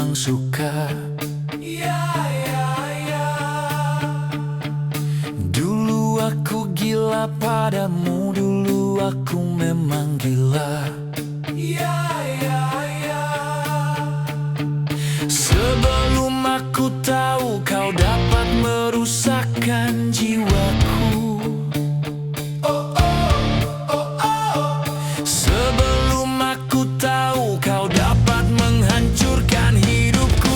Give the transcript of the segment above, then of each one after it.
memang suka. Dulu aku gila padamu, dulu aku memang gila. Sebelum aku tahu kau dapat merusakkan jiwaku. Sebelum aku tahu kau dapat menghancurkan hidupku.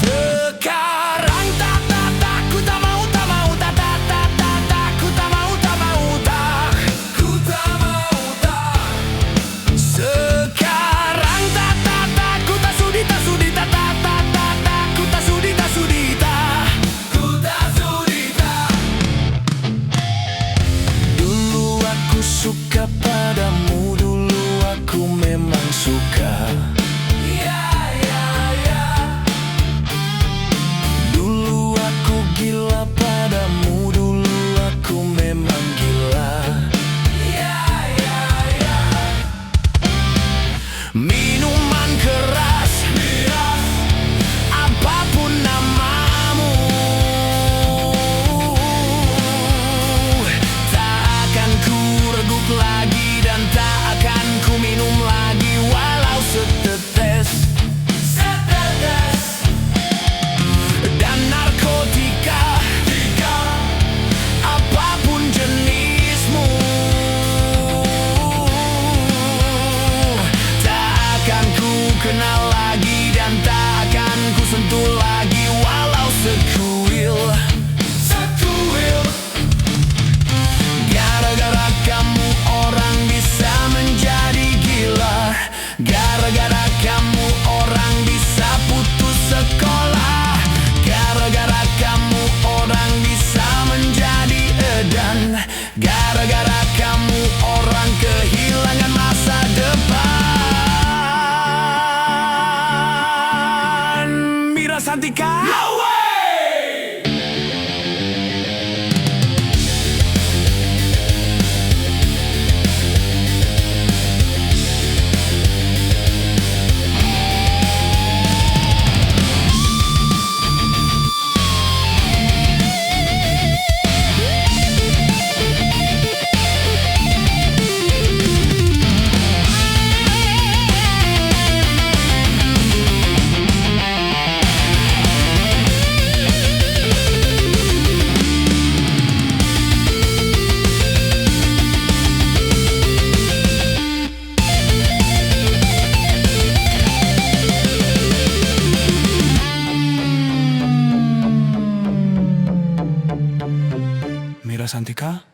Sekarang tak ku tak mau, tak mau, tak ku tak mau, tak mau, tak ku tak mau, tak. Sekarang tak ku tak sudi, tak sudi, tak ku tak sudi, tak sudi, tak ku tak sudi, tak. Dulu aku suka padamu, dulu aku memang suka. Dulu aku gila padamu, dulu aku memang gila. Minuman keras, apapun namamu, tak akan ku reguk lagi dan tak akan ku minum lagi walau setetes. Dan narkotika, apapun jenismu, tak akan ku kenal lagi dan tak akan ku sentuh lagi walau sekuil. Gara-gara kamu orang bisa menjadi gila. Gara-gara kamu orang bisa putus sekolah. Gara-gara kamu orang bisa menjadi edan. Gara-gara kamu orang kehilangan masa depan. Mira Santika. No way! Mira Santika?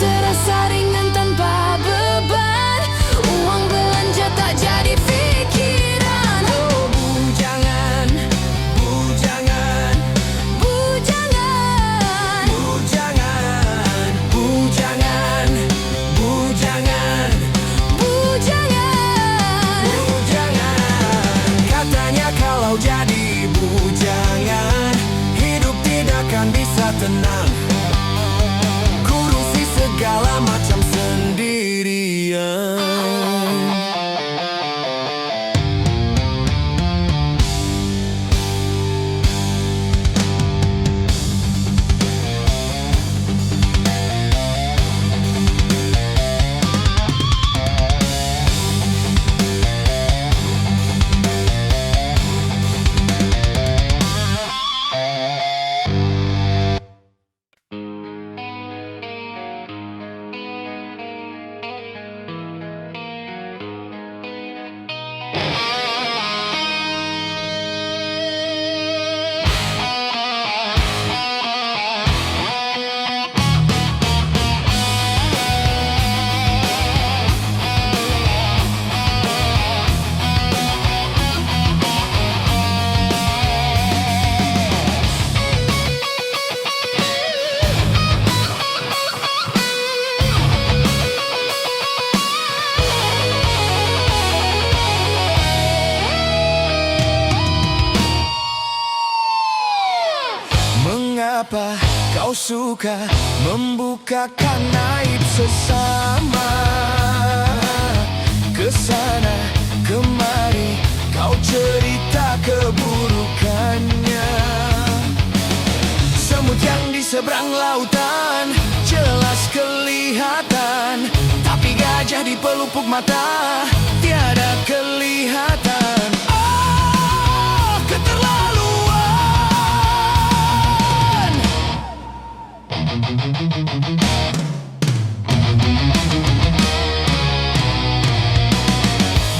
terasa ringan tanpa beban. Uang belanja tak jadi pikiran. Oh bujangan, bujangan, Bujangan, bujangan, bujangan, bujangan, bujangan. bujangan. Katanya kalau jadi bujangan, hidup tidak akan bisa tenang. Kurusi segala macam sendirian. Mengapa kau suka membukakan aib sesama? Kesana kemari kau cerita keburukannya. Semut yang di seberang lautan jelas kelihatan, tapi gajah di pelupuk mata tiada kelihatan. Oh, keterlaluan.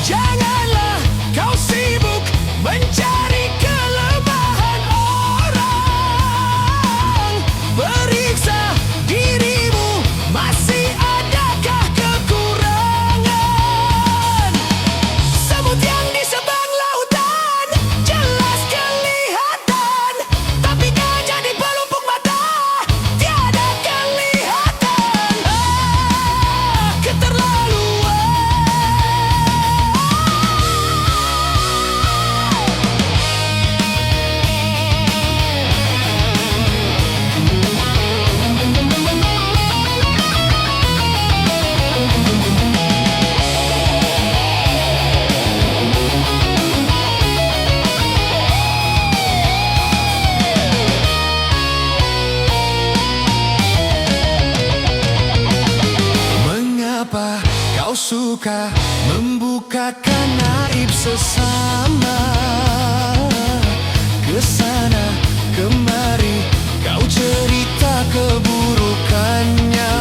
Janganlah kau sibuk mencari kelemahan orang. Periksa dirimu, masih adakah kekurangan? Semut yang di seberang lautan jelas kelihatan, tapi gajah di pelupuk mata tiada kelihatan. Ah, keterlaluan. Mengapa kau suka membukakan aib sesama? Kesana kemari kau cerita keburukannya.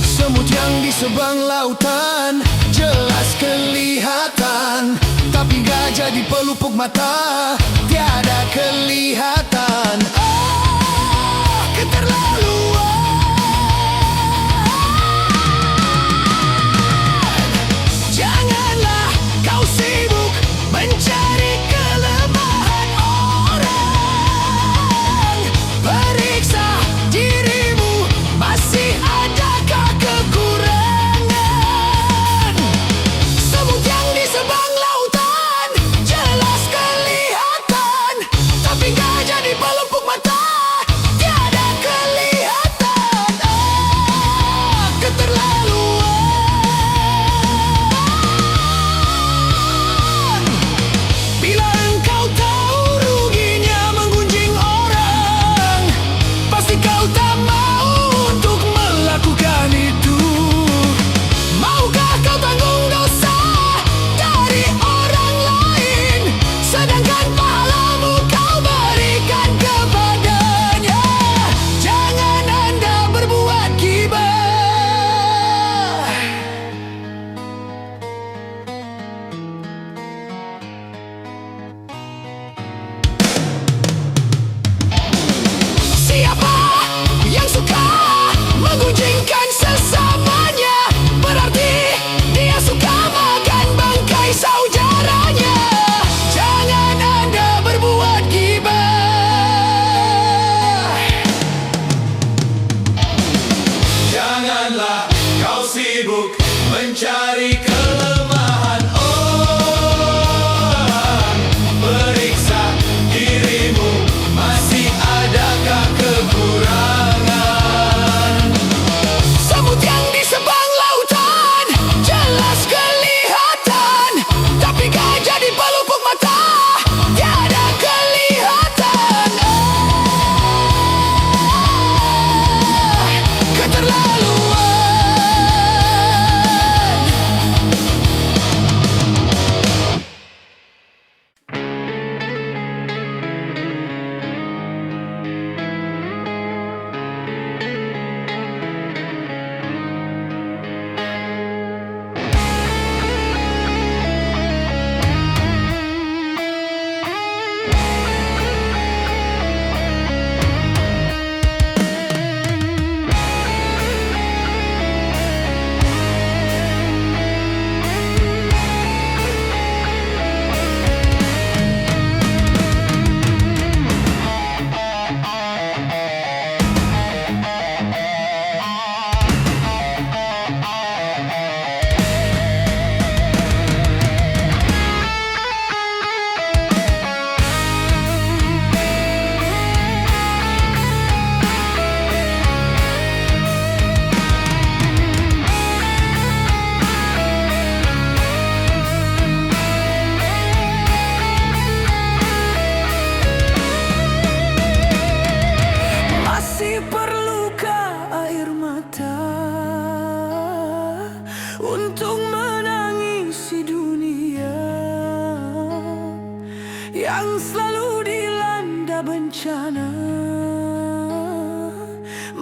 Semut yang di seberang lautan jelas kelihatan, tapi gajah di pelupuk mata tiada kelihatan. Oh, keterlaluan. Janganlah kau sibuk mencari kelemahan orang. Periksa dirimu, masih adakah kekurangan? Semut yang di seberang lautan jelas kelihatan, tapi gajah di pelupuk mata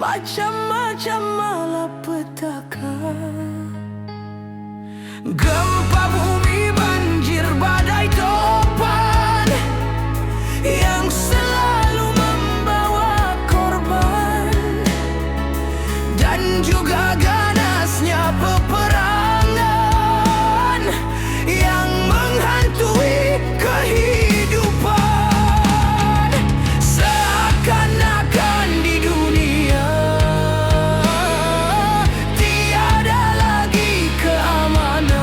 macam-macam malapetaka. Gempa bumi, banjir, badai, topan yang selalu membawa korban, dan juga ganasnya peperangan yang menghantui kehidupan. Seakan-akan di dunia tiada lagi keamanan.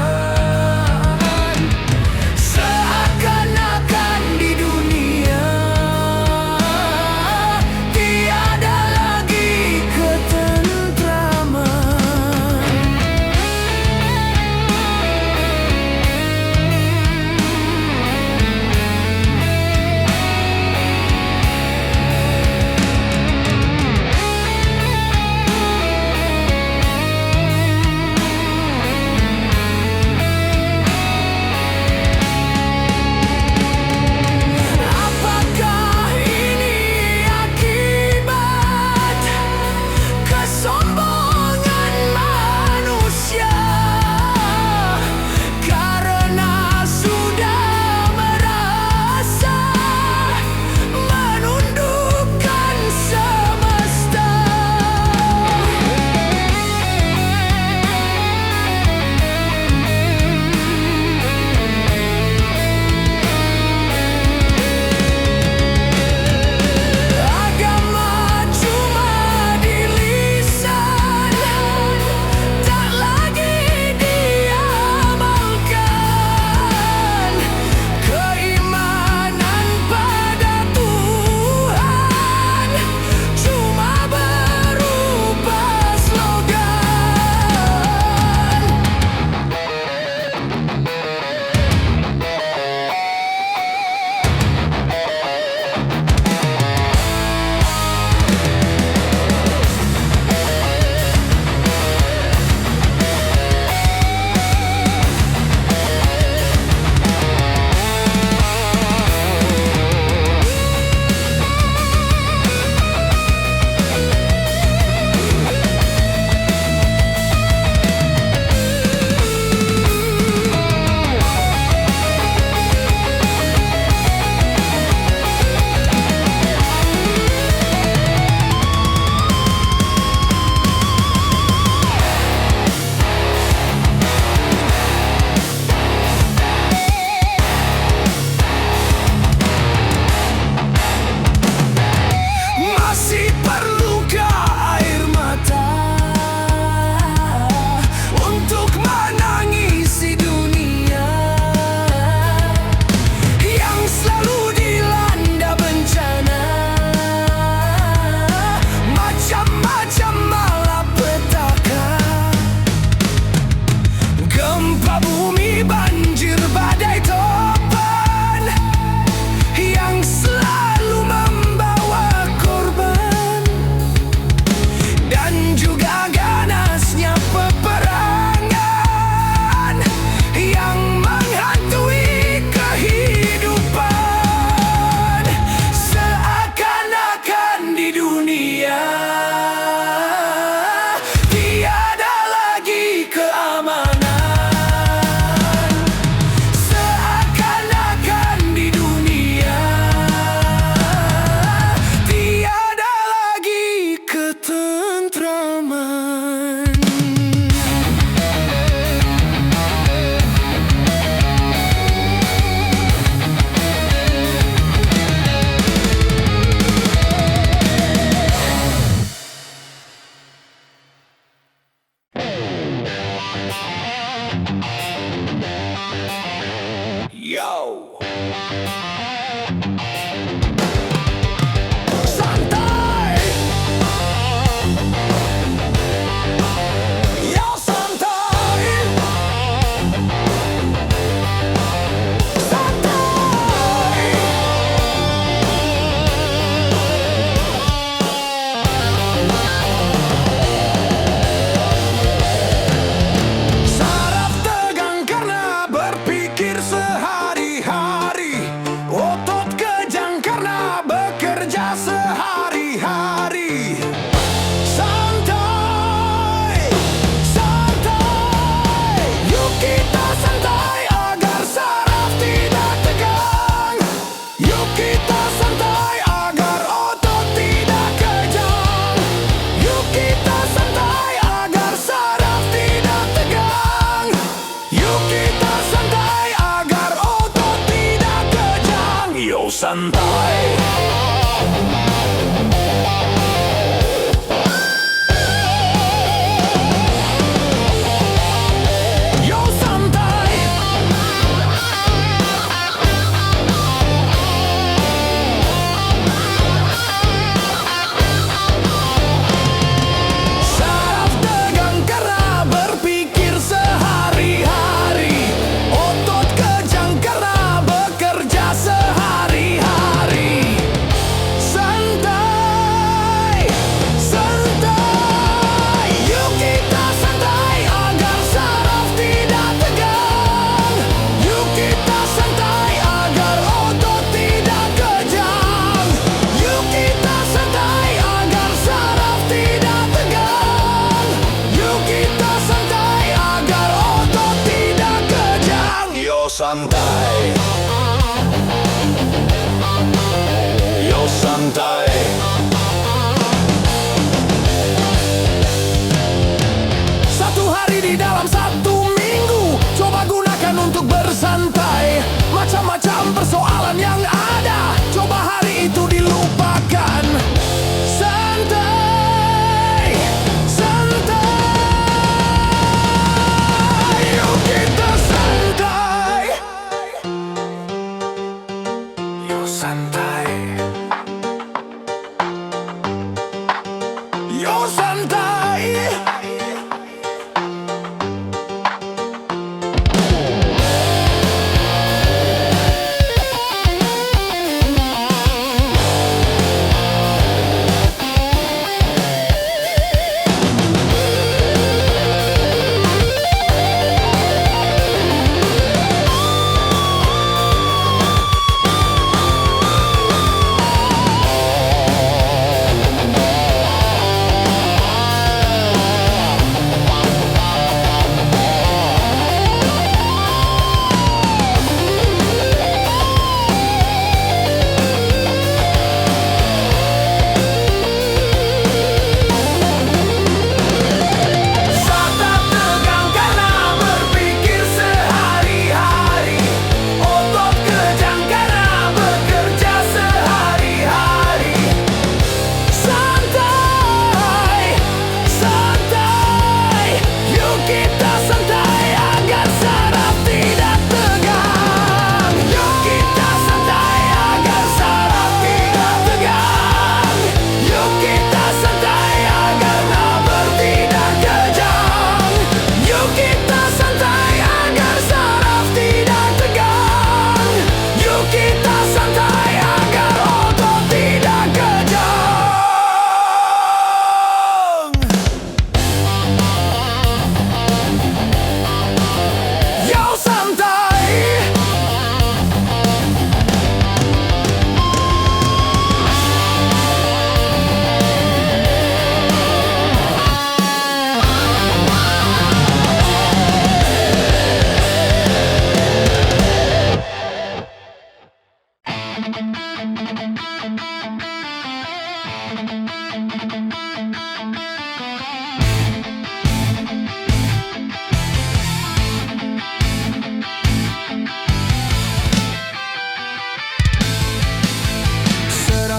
santai, yo santai. Satu hari di dalam satu minggu, coba gunakan untuk bersantai. Macam-macam persoalan yang ada, coba hari itu dilupakan. Santai, santai, yuk kita santai. Yuk santai, yuk santai.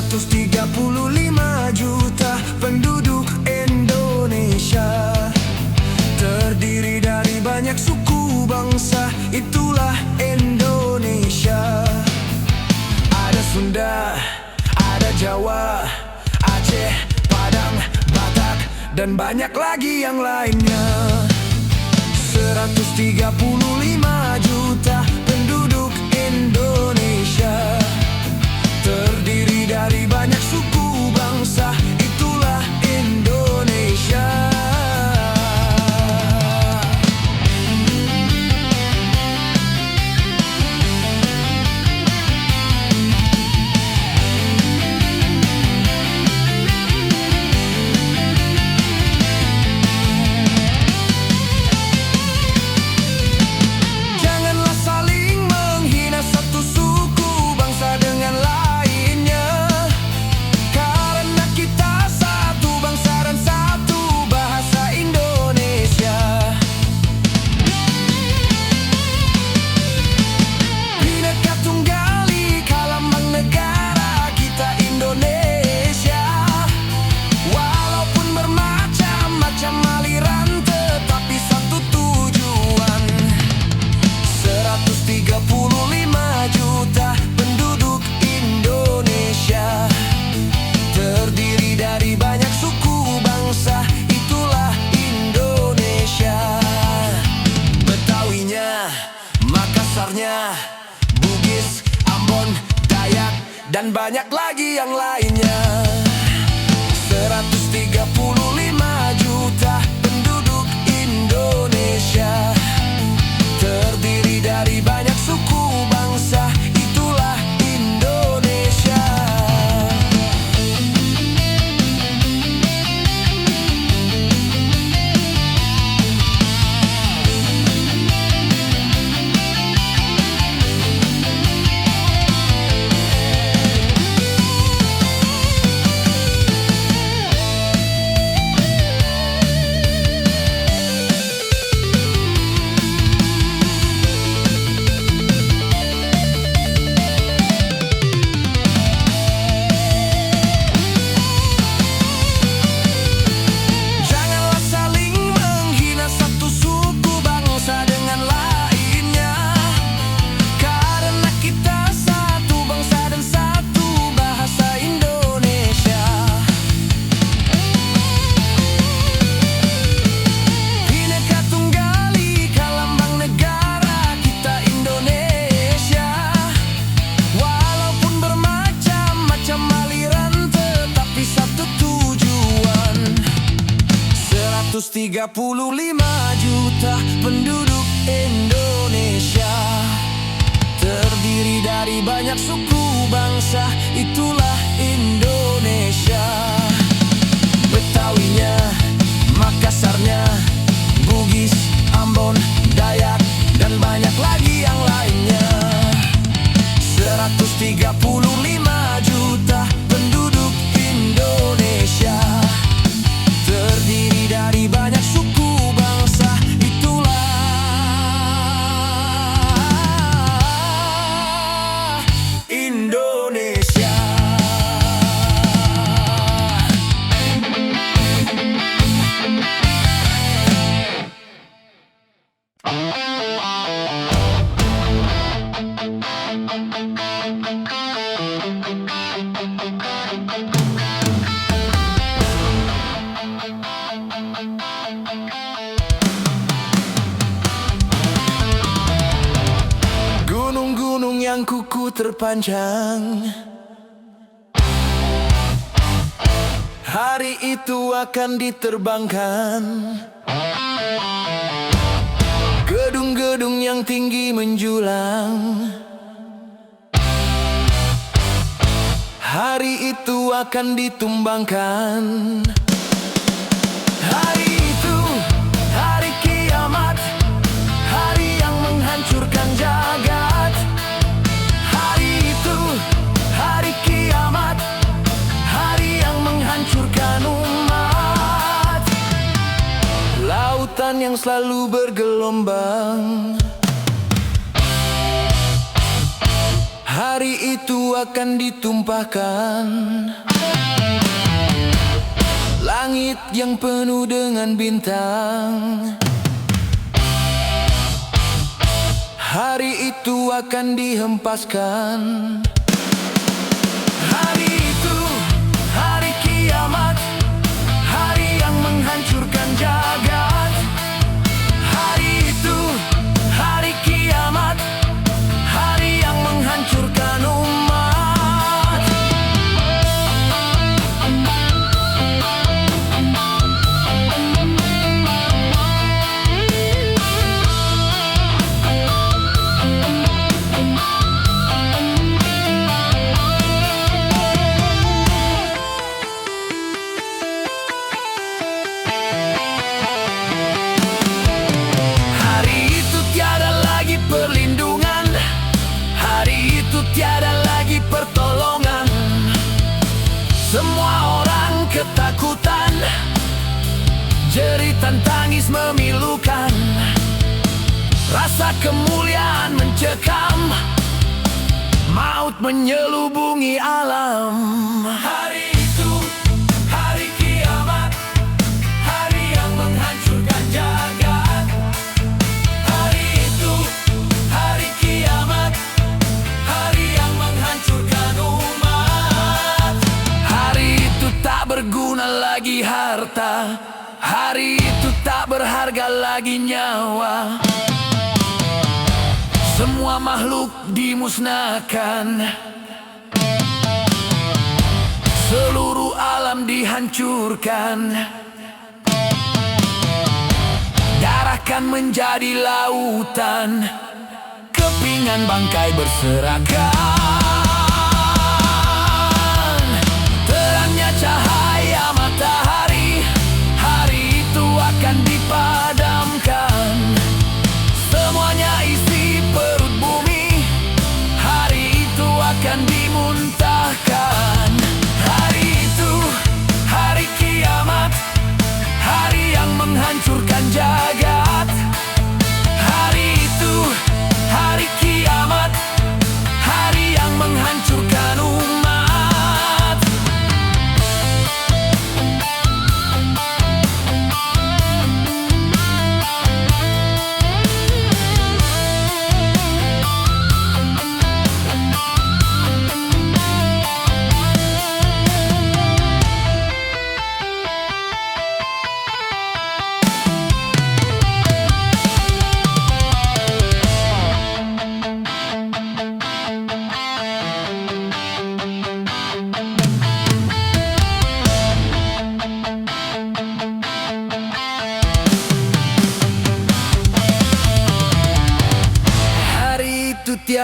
...135 juta penduduk Indonesia, terdiri dari banyak suku bangsa, itulah Indonesia. Ada Sunda, ada Jawa, Aceh, Padang, Batak, dan banyak lagi yang lainnya. 135 juta penduduk Indonesia, terdiri dari banyak suku bangsa, itulah Indonesia. Janganlah saling menghina satu suku bangsa dengan lainnya, karena kita satu bangsa dan satu bahasa Indonesia. Bhinneka Tunggal Ika lambang negara kita Indonesia. Walaupun bermacam-macam aliran, tetapi satu tujuan. 135 juta penduduk Indonesia, terdiri dari banyak suku bangsa, itulah Indonesia. Betawinya, Makassarnya, Bugis, Ambon, Dayak, dan banyak lagi yang lainnya. 135 juta penduduk Indonesia, terdiri dari banyak suku bangsa, itulah Indonesia. juta penduduk Indonesia, terdiri dari banyak suku bangsa, itulah Indonesia. Betawinya, Makassarnya, Bugis, Ambon, Dayak, dan banyak lagi yang lainnya. 135 juta penduduk Indonesia, terdiri dari banyak suku bangsa, itulah Indonesia. Gunung-gunung yang kuku terpanjang, hari itu akan diterbangkan. Gedung-gedung yang tinggi menjulang, hari itu akan ditumbangkan. Hari itu, hari kiamat, hari yang menghancurkan jagat. Hari itu, hari kiamat, hari yang menghancurkan umat. Lautan yang selalu bergelombang, hari itu akan ditumpahkan. Langit yang penuh dengan bintang, hari itu akan dihempaskan. Hari itu, hari kiamat, hari yang menghancurkan jagat. Hari itu, hari kiamat, hari yang menghancurkan umat. Hari itu tiada lagi perlindungan, hari itu tiada lagi pertolongan. Semua orang ketakutan, jeritan tangis memilukan. Rasa kemuliaan mencekam, maut menyelubungi alam. Hari itu, hari kiamat, hari yang menghancurkan jagat. Hari itu, hari kiamat, hari yang menghancurkan umat. Hari itu tak berguna lagi harta, hari itu tak berharga lagi nyawa. Semua makhluk dimusnahkan, seluruh alam dihancurkan. Darah kan menjadi lautan, kepingan bangkai berserakan. Terangnya cahaya matahari, hari itu akan dipadamkan. Semuanya isi perut bumi, hari itu akan dimuntahkan. Hari itu, hari kiamat, hari yang menghancurkan jagat. Hari itu, hari kiamat, hari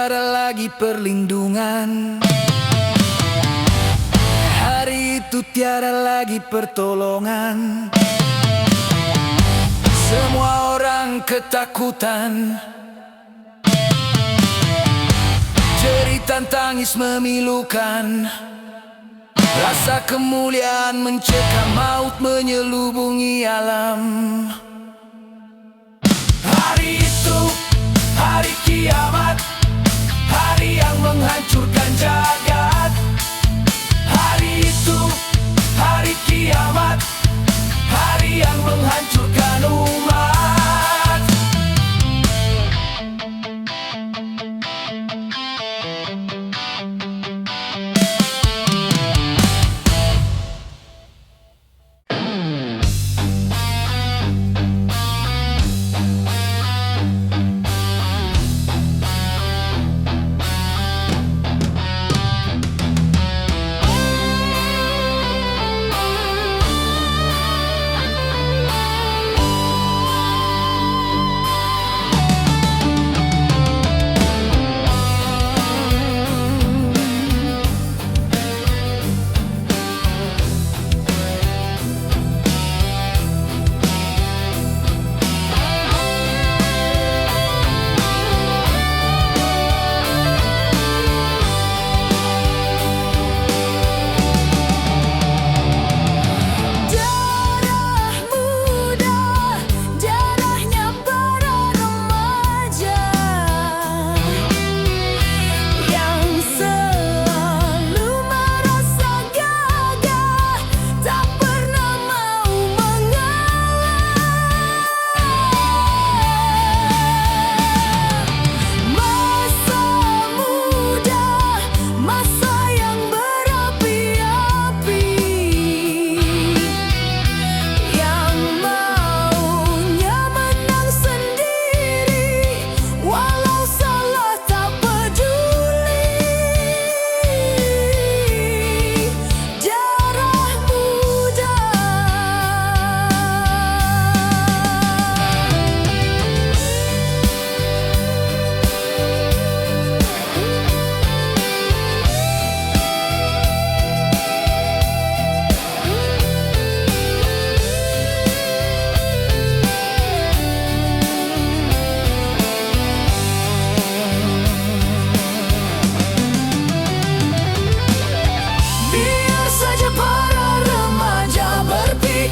tiada lagi perlindungan. Hari itu tiada lagi pertolongan. Semua orang ketakutan. Jeritan tangis memilukan. Rasa kemuliaan mencekam, maut menyelubungi alam. Hari itu, hari kiamat, hari yang menghancurkan jagat. Hari itu, hari kiamat, hari yang menghancurkan umat.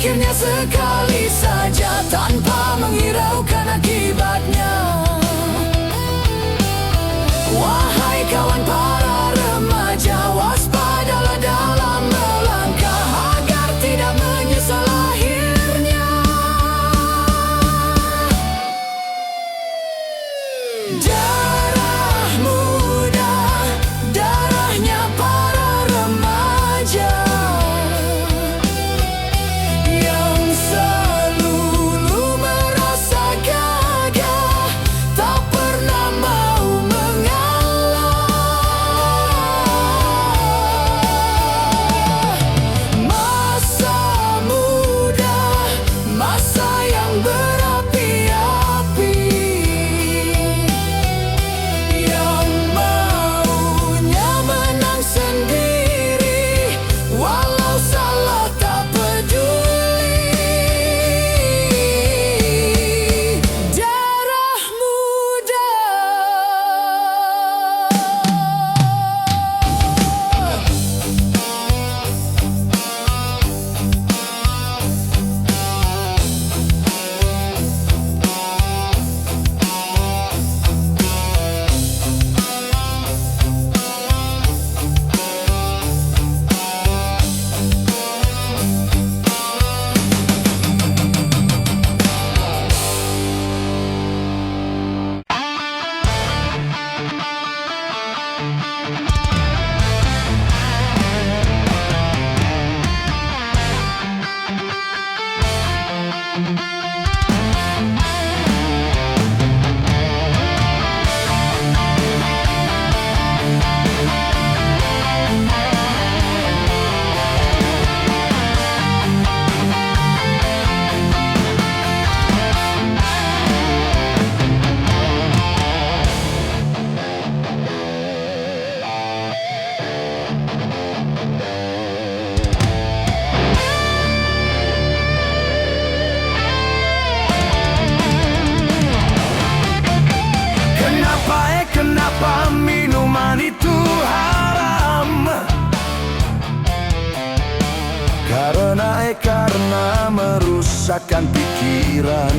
Pikirnya sekali saja tanpa menghiraukan akibatnya. Wahai kawan para remaja, waspadalah dalam melangkah agar tidak menyesal akhirnya. Darah muda, darahnya para remaja. karena merusakkan pikiran.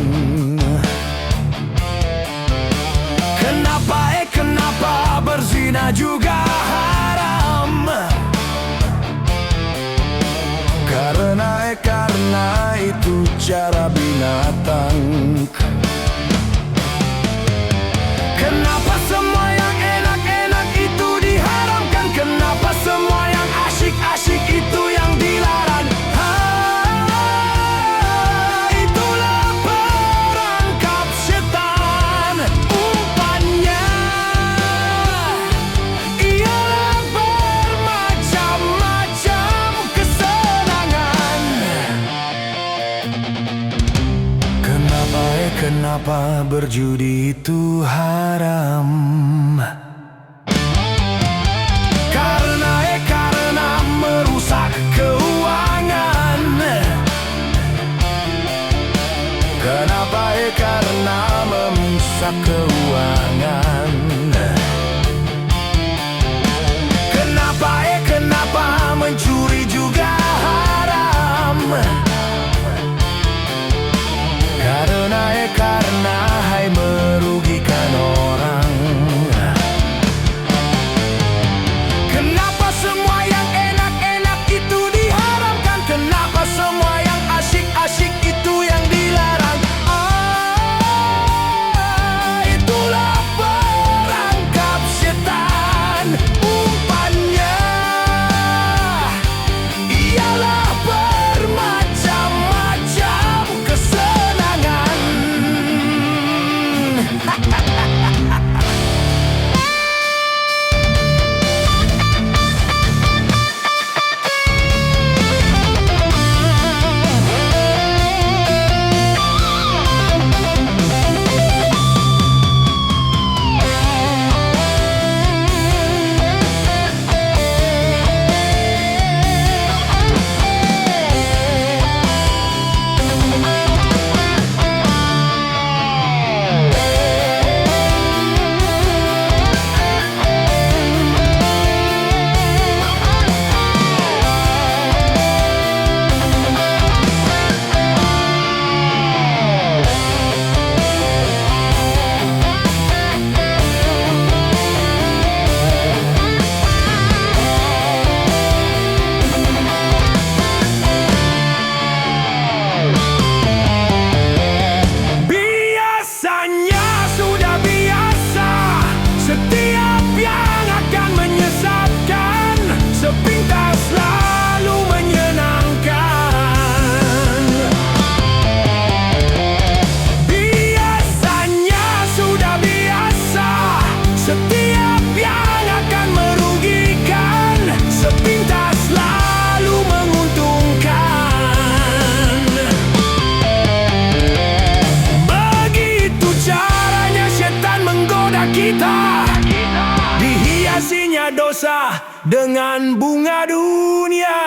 Kenapa berzina juga haram? Karena itu cara binatang. Kenapa semua yang enak-enak itu diharamkan? Kenapa semua yang asyik-asyik itu yang dilarang? Itulah perangkap setan. Umpannya ialah bermacam-macam kesenangan. Kenapa berjudi itu haram? Karena merusak keuangan. Karena merusak keuangan. Kenapa mencuri juga haram? Karena hai merugikan orang. Kenapa semua yang enak-enak itu diharamkan? Kenapa semua yang asyik-asyik itu yang dilarang? Itulah perangkap setan. Umpannya ialah bermacam-macam kesenangan. Setiap yang akan menyesatkan sepintas lalu menyenangkan. Biasanya sudah biasa. Setiap yang akan merugikan sepintas lalu menguntungkan. Begitu caranya setan menggoda kita. Dihiasinya dosa dengan bunga dunia.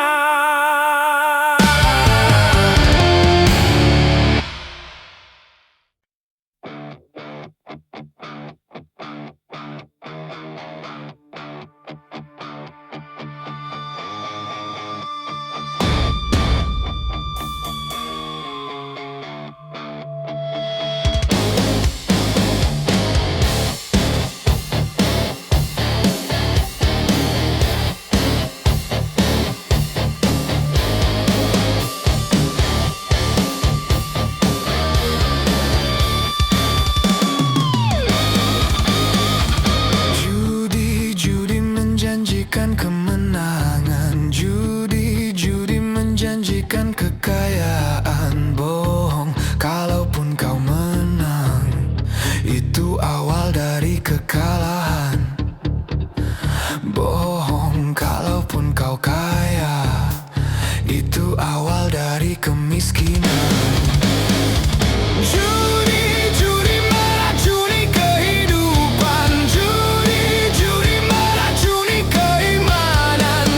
Kemenangan, judi menjanjikan kekayaan. Bohong, kalaupun kau menang, itu awal dari kekalahan. Bohong, kalaupun kau kaya, itu awal dari kemiskinan. Judi meracuni kehidupan. Judi meracuni keimanan.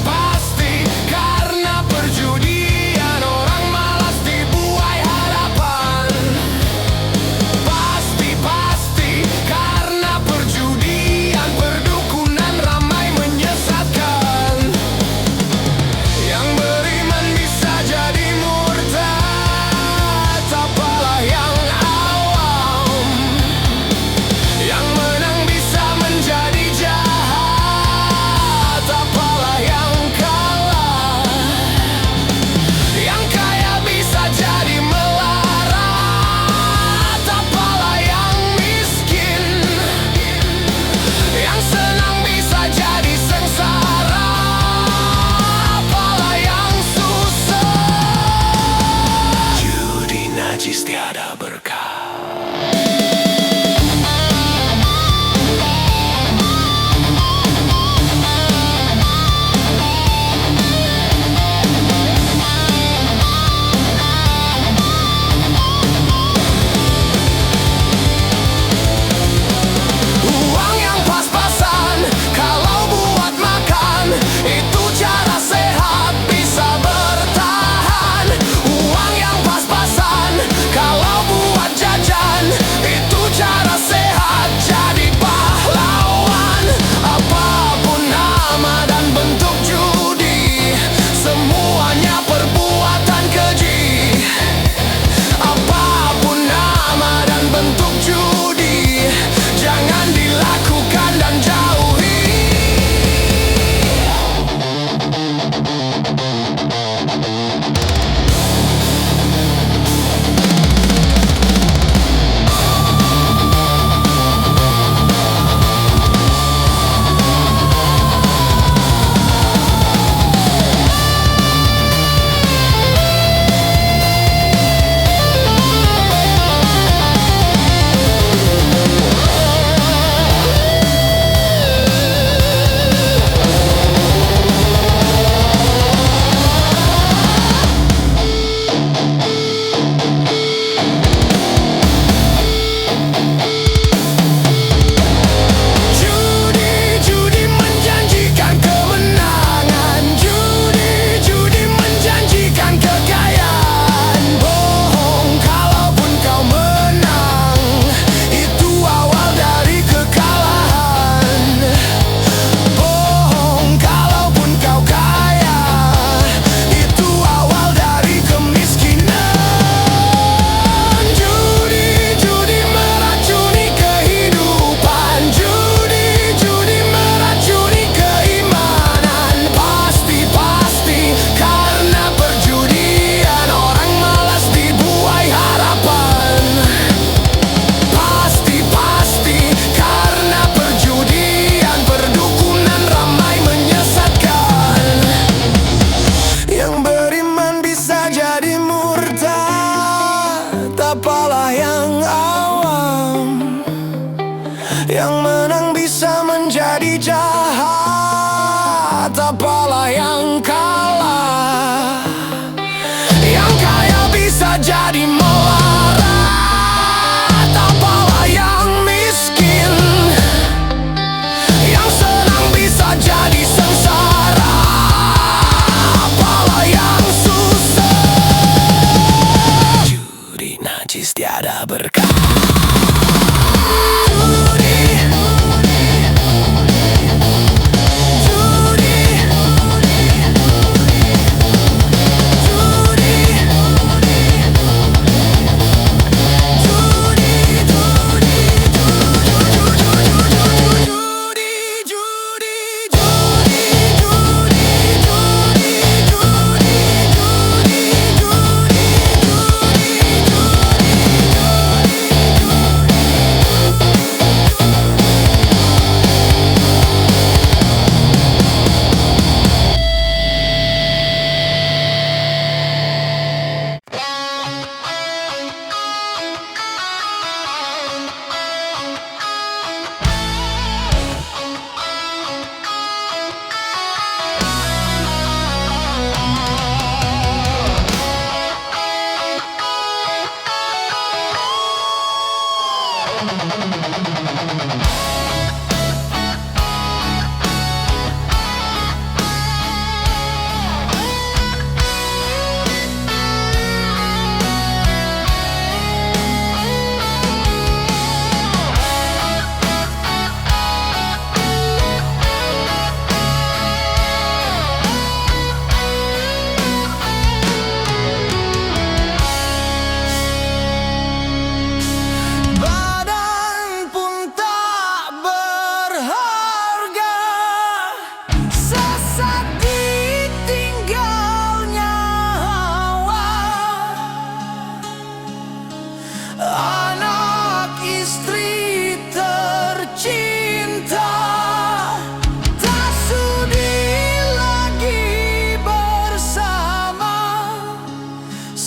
Pasti karena perjudian orang malas dibuai harapan. Pasti karena perjudian perdukunan ramai menyesatkan. Yang beriman bisa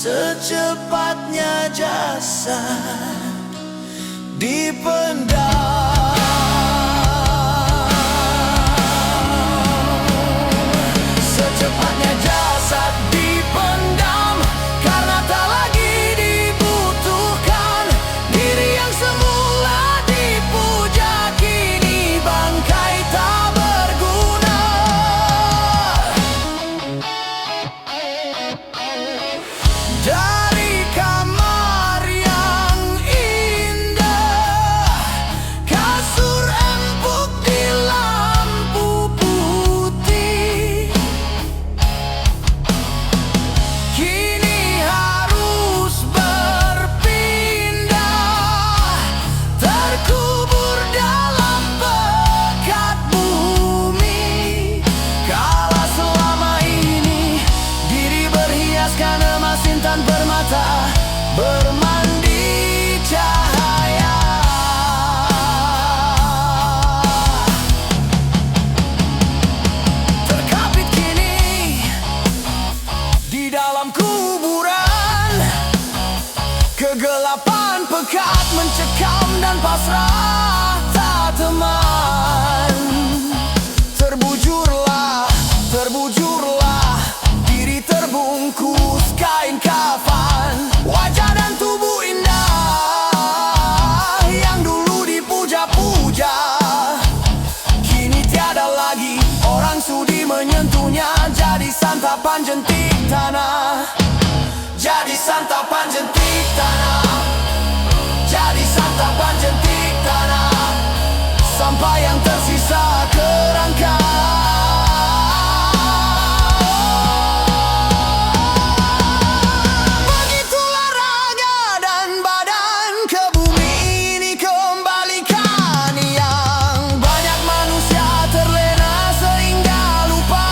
secepatnya jasad dipendam. Secepatnya jasad dipendam karena tak lagi dibutuhkan. Diri yang semula dipuja kini bangkai tak berguna. Dari kamar yang indah, kasur empuk di lampu putih, kini harus berpindah, terkubur dalam pekat bumi. Kala selama ini diri berhiaskan emas intan permata, bermandi cahaya. Terkapit kini di dalam kuburan, kegelapan pekat mencekam dan pasrah tak teman. Terbujurlah, terbujurlah, diri terbungkus kain kafan. Wajah dan tubuh indah yang dulu dipuja-puja, kini tiada lagi orang sudi menyentuhnya. Jadi santapan jentik tanah, jadi santapan jentik tanah, jadi santapan jentik tanah, sampai yang tersisa kerangka. Begitulah raga dan badan ke bumi ini kembalikan. Yang banyak manusia terlena sehingga lupa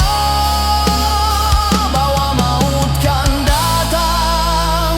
bahwa maut kan datang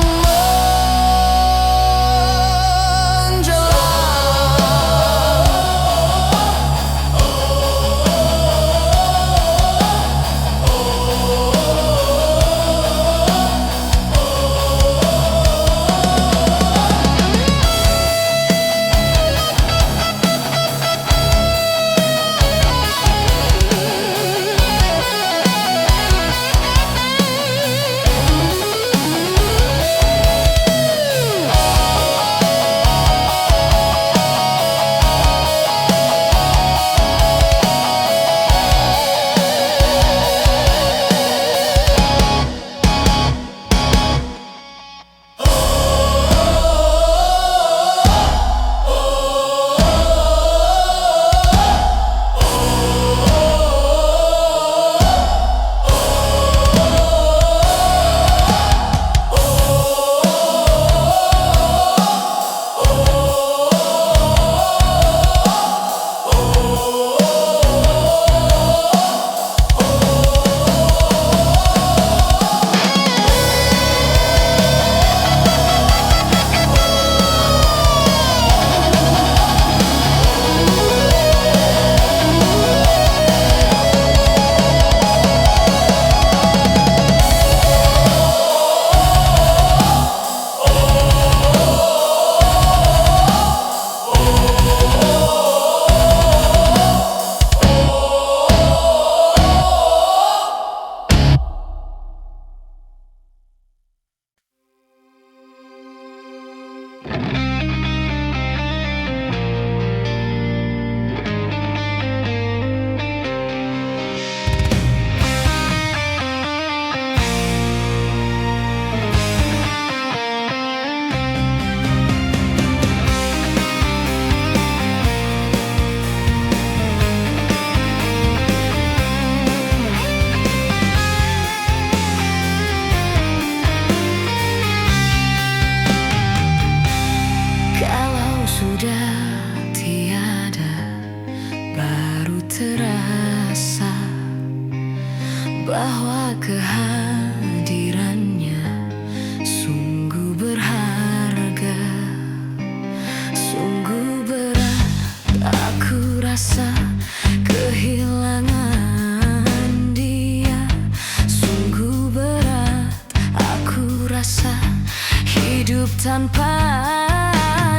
hidup tanpa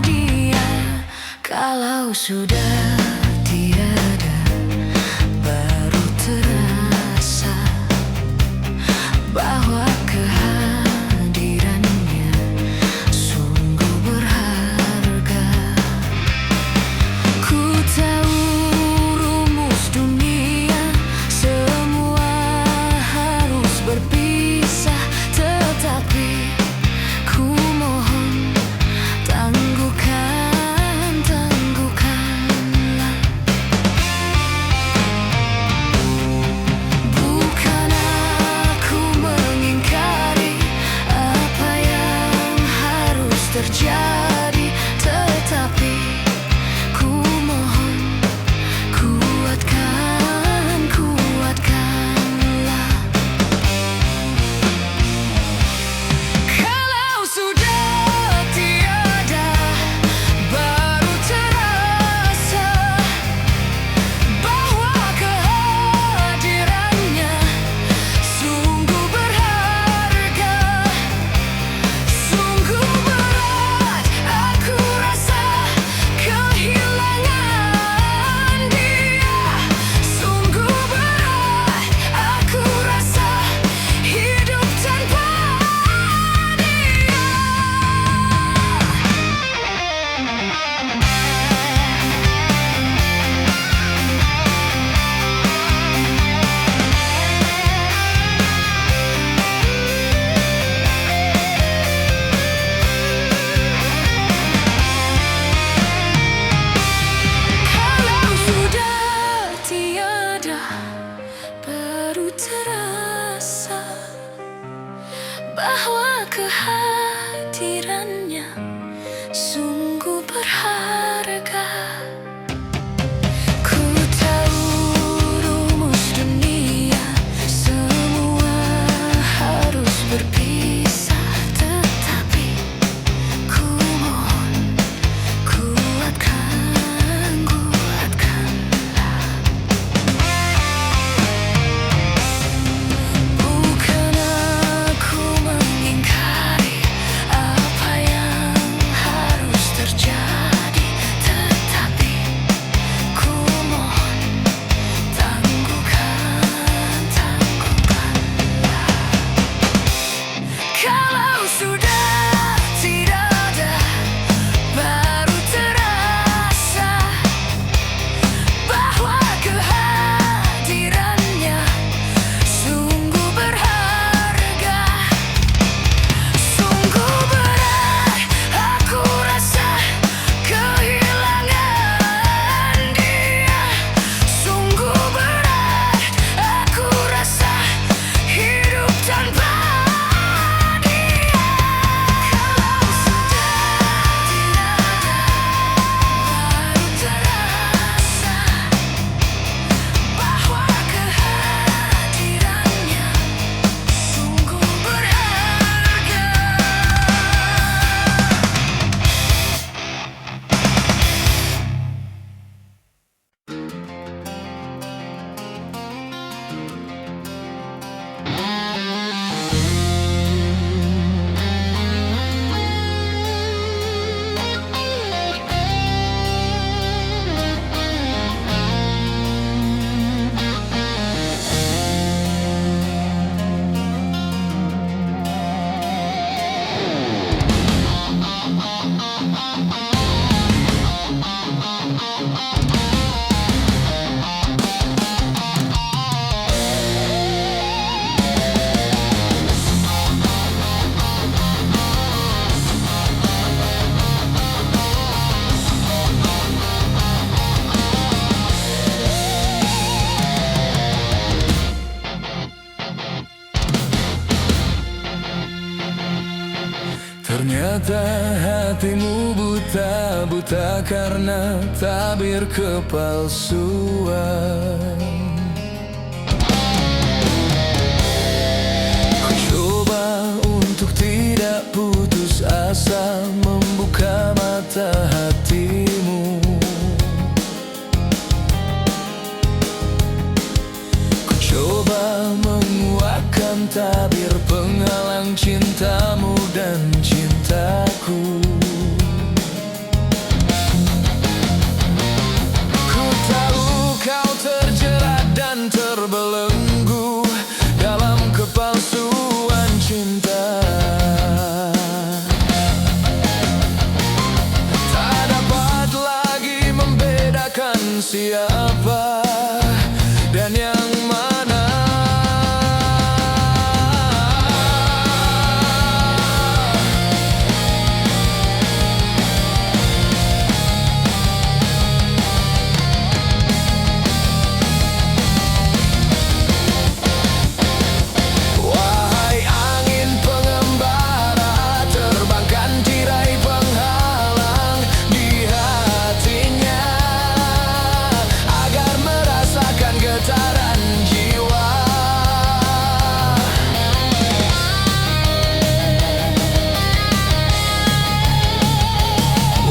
dia. Kalau sudah tiada, baru terasa bahwa kehadirannya sungguh berharga. Ku tahu rumus dunia, semua harus berpisah, tetapi ku mohon tangguhkanlah. Bukan aku mengingkari apa yang harus terjadi, tetapi ku mohon kuatkanlah. Kalau sudah tiada, baru terasa bahwa kehadirannya sungguh berharga. Sungguh berat aku rasa kehilangan dia. Sungguh berat aku rasa hidup tanpa dia. Kalau sudah tiada, baru terasa bahwa kehadirannya sungguh berharga. Ku tahu rumus dunia, semua harus berpisah, tetapi ku mohon kuatkanlah. Bukan aku mengingkari apa yang harus terjadi, tetapi ku mohon tangguhkanlah. Kalau sudah tidak ada, baru terasa bahwa kehadirannya sungguh berharga. Sungguh berat aku rasa kehilangan dia. Sungguh berat aku rasa hidup tanpa dia. Kalau sudah tiada, baru terasa bahwa kehadirannya sungguh berharga. Ternyata hatimu buta karena tabir kepalsuan. Ku coba untuk tidak putus asa, membuka mata hatimu. Ku coba menguatkan tabir penghalang cintamu dan cintaku. siapa dan yang mana. Wahai angin pengembara, terbangkan tirai penghalang di hatinya agar merasakan getaran jiwa.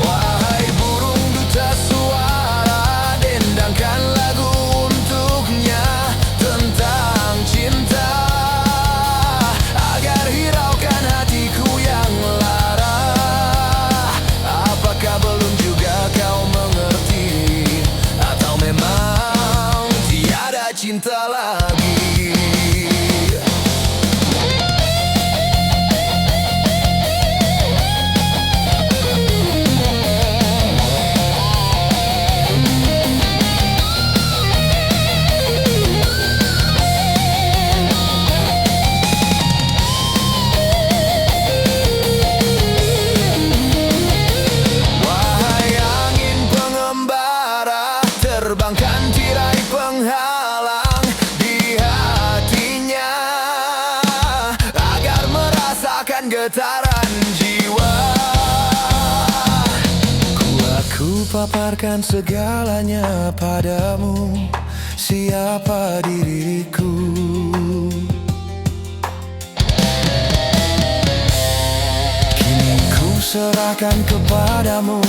Wahai burung duta suara, dendangkan lagu untuknya tentang cinta agar hiraukan hatiku yang lara. Apakah belum juga kau mengerti, atau memang tiada cinta lagi? Wahai angin pengembara, terbangkan tirai penghalang di hatinya agar merasakan getaran jiwa. Aku paparkan segalanya padamu, siapa diriku. Kini ku serahkan kepadamu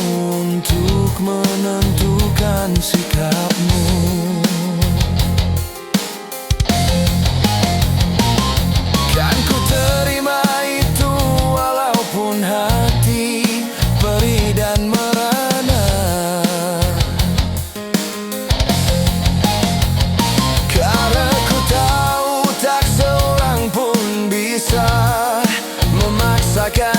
untuk menentukan sikapmu. Kan ku terima itu walaupun hati perih dan merana, karena ku tahu tak seorang pun bisa memaksakan